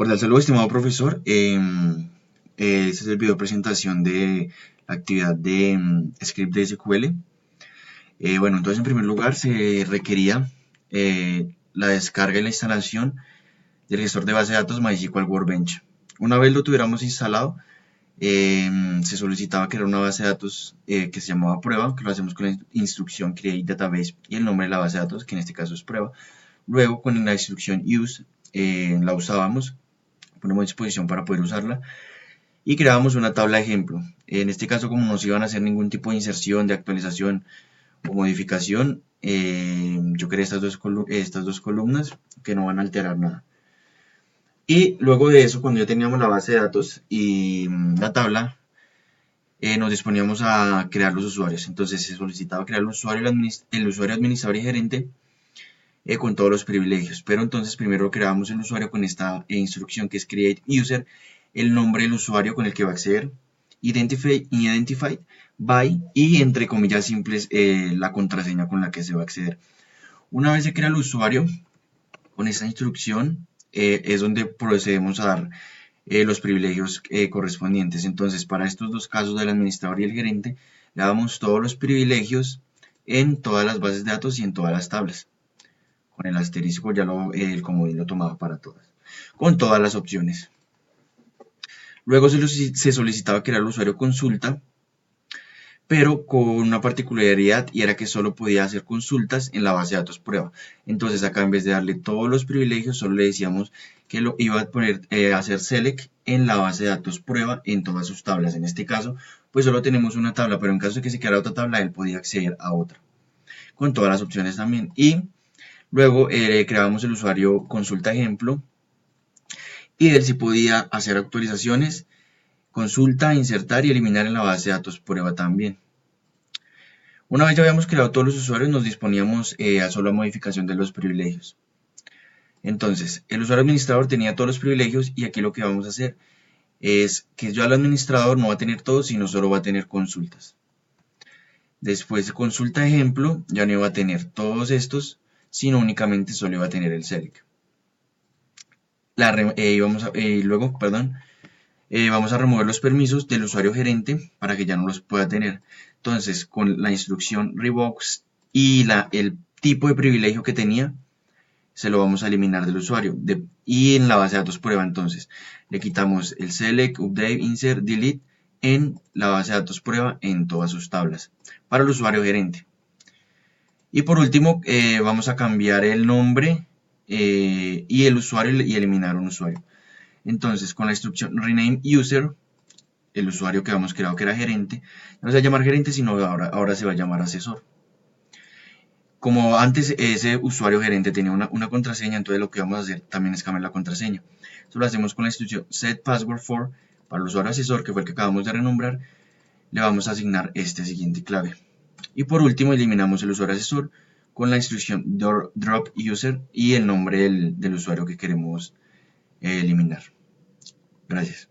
Cordial saludo, estimado profesor. Este es el video presentación de la actividad de script de SQL. Bueno, entonces en primer lugar se requería la descarga y la instalación del gestor de base de datos MySQL Workbench. Una vez lo tuviéramos instalado, se solicitaba crear una base de datos que se llamaba prueba, que lo hacemos con la instrucción create database y el nombre de la base de datos, que en este caso es prueba. Luego con la instrucción use la usábamos, ponemos a disposición para poder usarla y creábamos una tabla de ejemplo. En este caso, como no se iban a hacer ningún tipo de inserción, de actualización o modificación, yo creé estas dos columnas que no van a alterar nada. Y luego de eso, cuando ya teníamos la base de datos y la tabla, nos disponíamos a crear los usuarios. Entonces se solicitaba crear el usuario administrador y gerente con todos los privilegios. Pero entonces primero creábamos el usuario con esta instrucción que es create user, el nombre del usuario con el que va a acceder, identified by y entre comillas simples la contraseña con la que se va a acceder. Una vez se crea el usuario con esta instrucción es donde procedemos a dar los privilegios correspondientes. Entonces para estos dos casos del administrador y el gerente le damos todos los privilegios en todas las bases de datos y en todas las tablas. Con el asterisco ya el comodín lo tomaba para todas, con todas las opciones. Luego se solicitaba crear el usuario consulta, pero con una particularidad y era que solo podía hacer consultas en la base de datos prueba. Entonces acá en vez de darle todos los privilegios, solo le decíamos que lo iba a poner hacer select en la base de datos prueba en todas sus tablas. En este caso, pues solo tenemos una tabla, pero en caso de que se quedara otra tabla, él podía acceder a otra, con todas las opciones también. Y luego creamos el usuario consulta ejemplo y él sí podía hacer actualizaciones, consulta, insertar y eliminar en la base de datos prueba también. Una vez ya habíamos creado todos los usuarios, nos disponíamos a solo modificación de los privilegios. Entonces, el usuario administrador tenía todos los privilegios y aquí lo que vamos a hacer es que ya el administrador no va a tener todos, sino solo va a tener consultas. Después de consulta ejemplo, ya no iba a tener todos estos, sino únicamente solo iba a tener el select. Luego, vamos a remover los permisos del usuario gerente para que ya no los pueda tener. Entonces, con la instrucción revoke y el tipo de privilegio que tenía, se lo vamos a eliminar del usuario. Y en la base de datos prueba, entonces, le quitamos el select, update, insert, delete en la base de datos prueba en todas sus tablas para el usuario gerente. Y por último, vamos a cambiar el nombre y el usuario y eliminar un usuario. Entonces, con la instrucción rename user, el usuario que habíamos creado que era gerente, no se va a llamar gerente, sino ahora se va a llamar asesor. Como antes ese usuario gerente tenía una contraseña, entonces lo que vamos a hacer también es cambiar la contraseña. Esto lo hacemos con la instrucción set password for, para el usuario asesor, que fue el que acabamos de renombrar, le vamos a asignar este siguiente clave. Y por último, eliminamos el usuario asesor con la instrucción drop user y el nombre del usuario que queremos eliminar. Gracias.